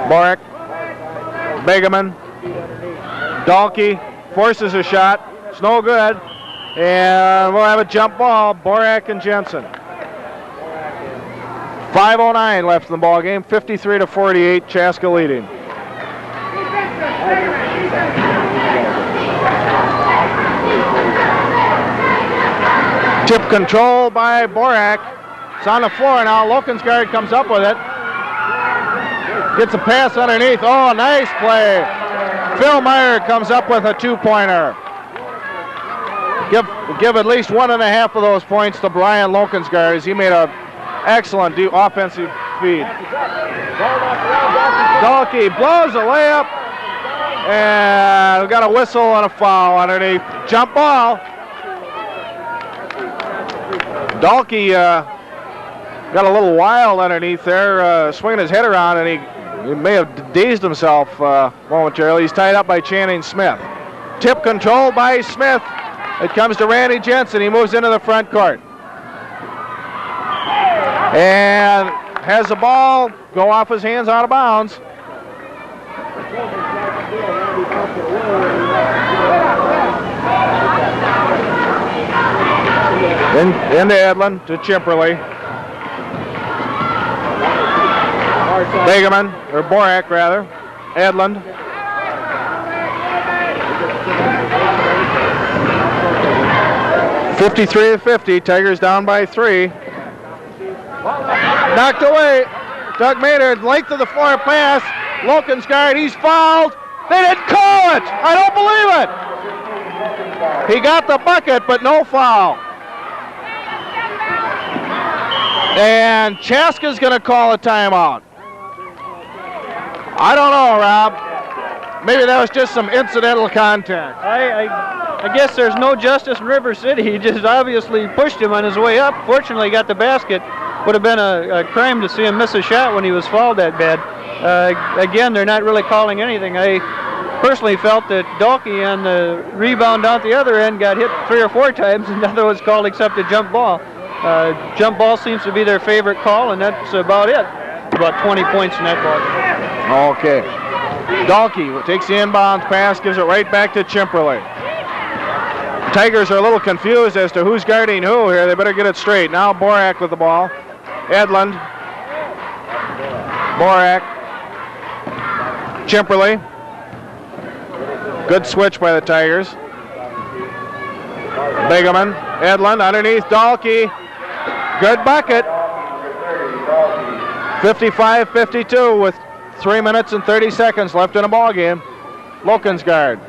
Borak. Begeman. Dahlke forces a shot. It's no good. And we'll have a jump ball. Borak and Jensen. 5:09 left in the ball game. 53-48. Chaska leading. Tip control by Borak. It's on the floor now. Lokensgaard comes up with it. Gets a pass underneath. Oh, nice play. Phil Meyer comes up with a two-pointer. Give at least 1.5 of those points to Brian Lokensgaard, as he made an excellent offensive feed. Dahlke blows a layup, and we've got a whistle and a foul underneath. Jump ball. Dahlke got a little wild underneath there, swinging his head around, and he may have dazed himself momentarily. He's tied up by Channing Smith. Tip controlled by Smith. It comes to Randy Jensen. He moves into the front court. And has the ball go off his hands out of bounds. Into Edlund, to Chimperly. Begeman, or Borak rather. Edlund. (53-50). Tigers down by 3. Knocked away. Doug Maynard, length of the floor pass. Lokensgaard, he's fouled. They didn't call it. I don't believe it. He got the bucket, but no foul. And Chaska's going to call a timeout. I don't know, Rob. Maybe that was just some incidental contact. I guess there's no justice in River City. He just obviously pushed him on his way up. Fortunately, he got the basket. Would have been a crime to see him miss a shot when he was fouled that bad. Again, they're not really calling anything. I personally felt that Dahlke on the rebound down at the other end got hit 3 or 4 times, and nothing was called except a jump ball. Jump ball seems to be their favorite call, and that's about it. About 20 points in that ball. Okay. Dahlke takes the inbound pass, gives it right back to Chimperly. Tigers are a little confused as to who's guarding who here. They better get it straight. Now Borak with the ball. Edlund. Borak. Chimperly. Good switch by the Tigers. Begeman. Edlund underneath Dahlke. Good bucket. 55-52 with 3 minutes and 30 seconds left in the ball game. Loken's guard.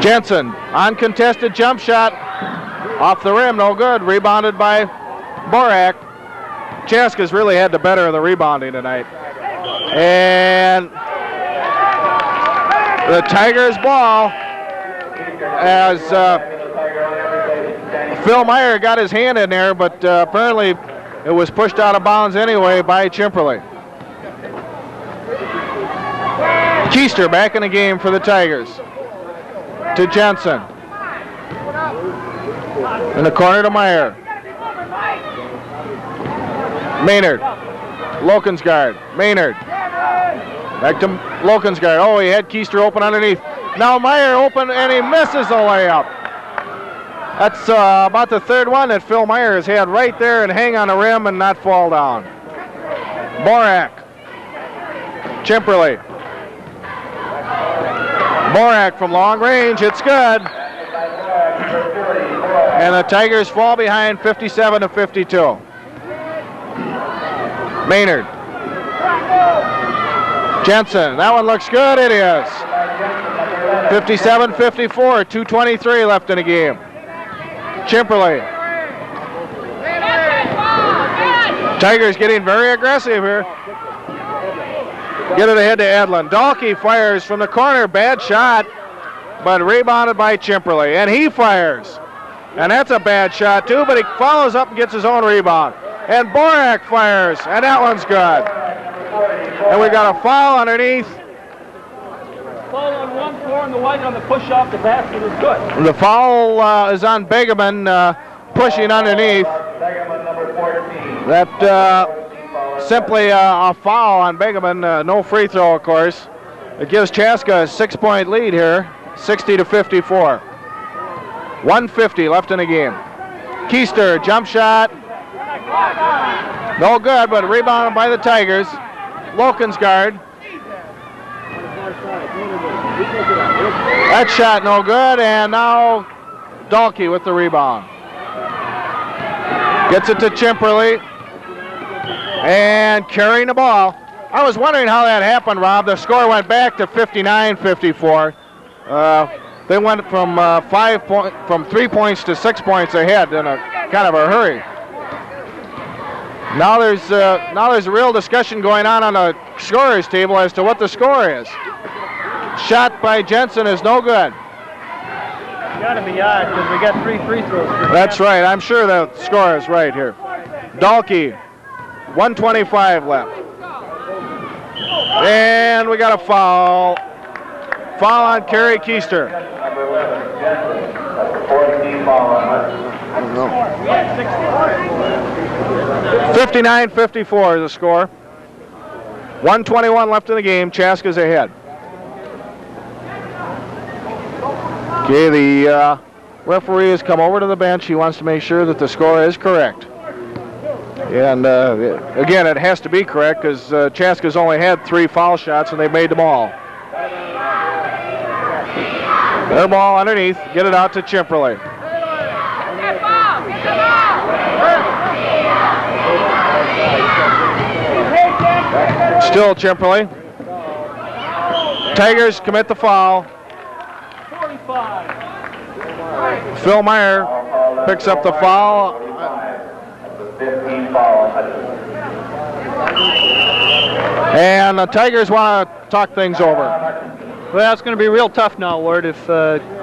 Jensen, uncontested jump shot. Off the rim, no good. Rebounded by Borak. Chaska's really had the better of the rebounding tonight. And the Tigers ball as Phil Meyer got his hand in there, but apparently it was pushed out of bounds anyway by Chimperley. Keister back in the game for the Tigers. To Jensen. In the corner to Meyer. Maynard. Loken's guard. Maynard. Back to Loken's guard. Oh, he had Keister open underneath. Now Meyer open, and he misses the layup. That's about the third one that Phil Meyer has had right there and hang on the rim and not fall down. Borak. Chimperley. Borak from long range. It's good. And the Tigers fall behind 57-52. Maynard. Jensen. That one looks good. It is. 57-54. 2:23 left in the game. Chimperley. Tigers getting very aggressive here. Get it ahead to Edlin. Dahlke fires from the corner. Bad shot, but rebounded by Chimperley. And he fires. And that's a bad shot too, but he follows up and gets his own rebound. And Borak fires, and that one's good. And we got a foul underneath. Foul on 1-4 and the white on the push off the basket is good. The foul is on Begeman, pushing underneath. That simply a foul on Begeman, no free throw, of course. It gives Chaska a 6-point lead here, 60-54. 1:50 left in the game. Keister, jump shot. No good, but rebounded by the Tigers. Loken's guard. That shot no good, and now Dahlke with the rebound. Gets it to Chimperley. And carrying the ball. I was wondering how that happened, Rob. The score went back to 59-54. They went from 3 points to 6 points ahead in a kind of a hurry. Now there's a real discussion going on the scorers table as to what the score is. Shot by Jensen is no good. Got to be odd because we got 3 free throws. That's right. I'm sure the score is right here. Dahlke, 1:25 left. And we got a foul. Foul on Kerry Keister. 59-54 is the score. 1:21 left in the game. Chaska's ahead. Okay, the referee has come over to the bench. He wants to make sure that the score is correct. And again, it has to be correct because Chaska's only had 3 foul shots and they made them all. Their ball underneath. Get it out to Chimperley. Still Chimperley. Tigers commit the foul. 45. Phil Meyer picks up the foul. 15 foul. And the Tigers want to talk things over. Well, it's going to be real tough now, Ward. If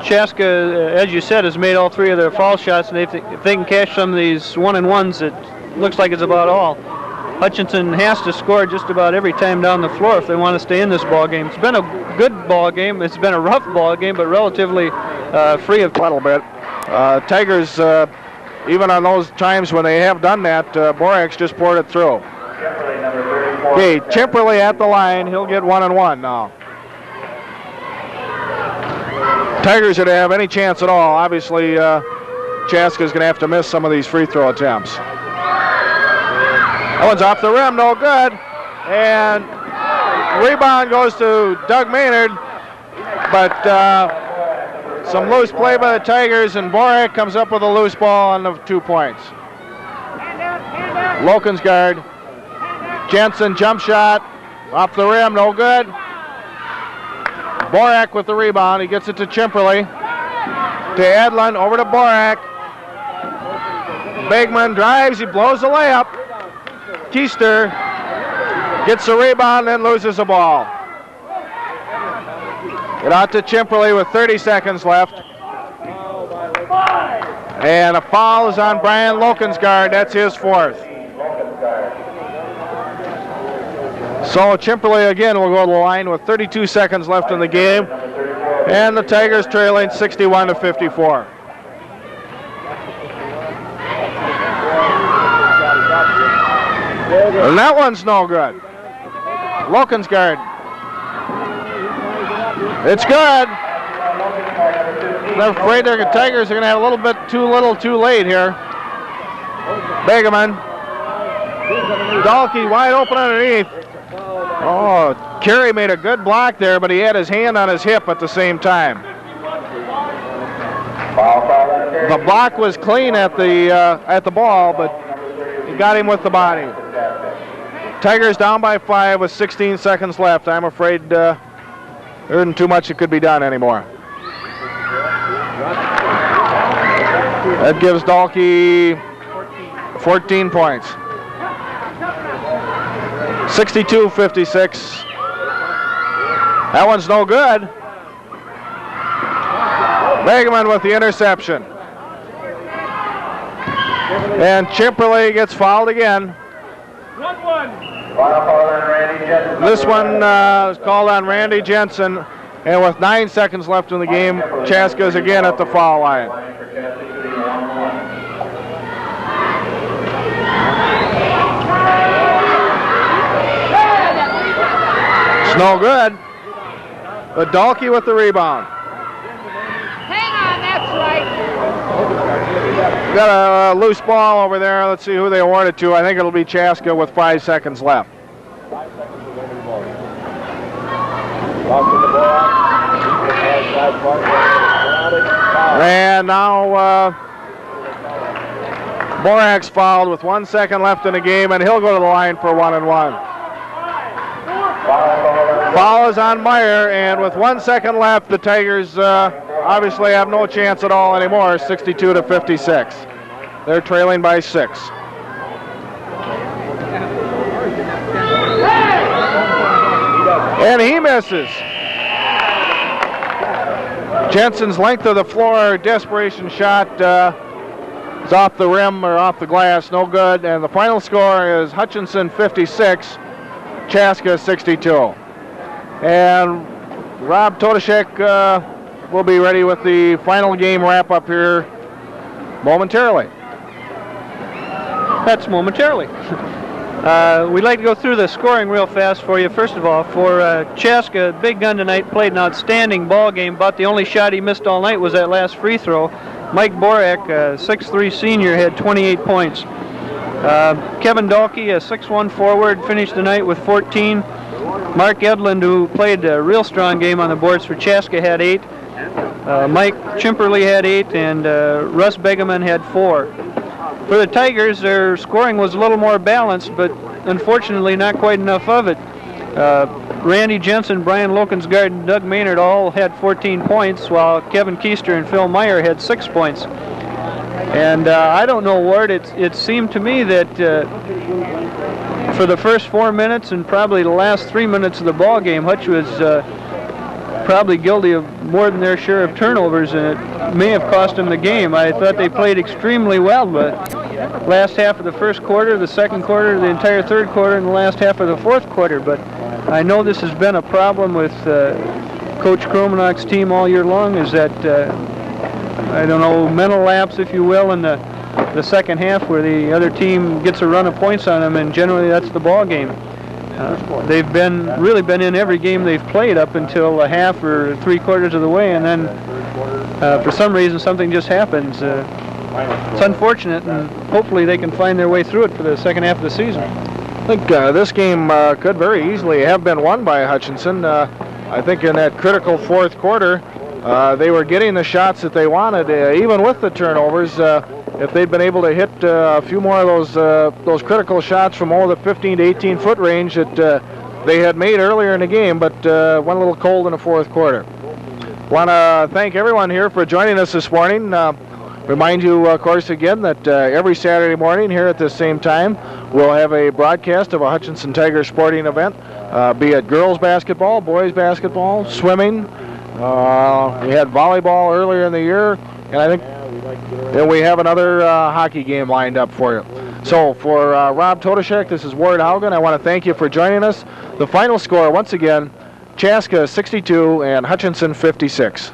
Chaska, as you said, has made all 3 of their foul shots, and if they can cash some of these 1-and-1s, it looks like it's about all. Hutchinson has to score just about every time down the floor if they want to stay in this ball game. It's been a good ball game. It's been a rough ball game, but relatively free of A little bit. Tigers, even on those times when they have done that, Borak's just poured it through. Okay, Chimperley at the line. He'll get 1-and-1 now. Tigers are to have any chance at all. Obviously, Chaska's going to have to miss some of these free throw attempts. That one's off the rim, no good. And rebound goes to Doug Maynard, but Some loose play by the Tigers, and Borak comes up with a loose ball on the 2 points. Loken's guard. Jensen jump shot. Off the rim, no good. Borak with the rebound. He gets it to Chimperly. To Edlund, over to Borak. Bigman drives, he blows the layup. Keister gets the rebound and loses the ball. It out to Chimperly with 30 seconds left. And a foul is on Brian Loken's guard. That's his 4th. So Chimperly again will go to the line with 32 seconds left in the game. And the Tigers trailing 61-54. And that one's no good. Loken's guard. It's good. I'm afraid the Tigers are going to have a little bit too little too late here. Begeman. Dahlke wide open underneath. Oh, Carey made a good block there, but he had his hand on his hip at the same time. The block was clean at the ball, but he got him with the body. Tigers down by 5 with 16 seconds left. I'm afraid there isn't too much that could be done anymore. That gives Dahlke 14 points. 62-56. That one's no good. Begeman with the interception. And Chimperly gets fouled again. This one is called on Randy Jensen. And with 9 seconds left in the game, Chaska is again at the foul line. It's no good. But Dahlke with the rebound. Hang on, that's right. Got a loose ball over there. Let's see who they award it to. I think it'll be Chaska with 5 seconds left. And now Borak's fouled with 1 second left in the game, and he'll go to the line for 1-and-1. Foul is on Meyer, and with 1 second left, the Tigers obviously have no chance at all anymore. 62-56. They're trailing by 6. And he misses. Jensen's length of the floor desperation shot is off the rim or off the glass, no good. And the final score is Hutchinson 56, Chaska 62. And Rob Todashek will be ready with the final game wrap up here momentarily. That's momentarily. We'd like to go through the scoring real fast for you. First of all, for Chaska, big gun tonight, played an outstanding ball game, but the only shot he missed all night was that last free throw. Mike Borak, a 6'3 senior, had 28 points. Kevin Dahlke, a 6'1 forward, finished the night with 14. Mark Edlund, who played a real strong game on the boards for Chaska, had 8. Mike Chimperly had 8, and Russ Begeman had 4. For the Tigers, their scoring was a little more balanced, but unfortunately not quite enough of it. Randy Jensen, Brian Lokensgaard, and Doug Maynard all had 14 points, while Kevin Keister and Phil Meyer had 6 points. And I don't know, Ward, it seemed to me that for the first 4 minutes and probably the last 3 minutes of the ball game, Hutch was probably guilty of more than their share of turnovers, and it may have cost them the game. I thought they played extremely well, but last half of the first quarter, the second quarter, the entire third quarter, and the last half of the fourth quarter. But I know this has been a problem with Coach Kromenak's team all year long, is that, I don't know, mental lapse, if you will, in the second half where the other team gets a run of points on them, and generally that's the ball game. They've really been in every game they've played up until a half or 3/4 of the way, and then for some reason something just happens. It's unfortunate, and hopefully they can find their way through it for the second half of the season. I think this game could very easily have been won by Hutchinson. I think in that critical fourth quarter, They were getting the shots that they wanted, even with the turnovers. If they'd been able to hit a few more of those critical shots from all the 15 to 18 foot range that they had made earlier in the game, but went a little cold in the fourth quarter. Want to thank everyone here for joining us this morning. Remind you, of course, again that every Saturday morning here at this same time, we'll have a broadcast of a Hutchinson Tigers sporting event, be it girls basketball, boys basketball, swimming. We had volleyball earlier in the year, and I think then we have another hockey game lined up for you. So for Rob Todashek, this is Ward Haugen. I want to thank you for joining us. The final score, once again, Chaska 62 and Hutchinson 56.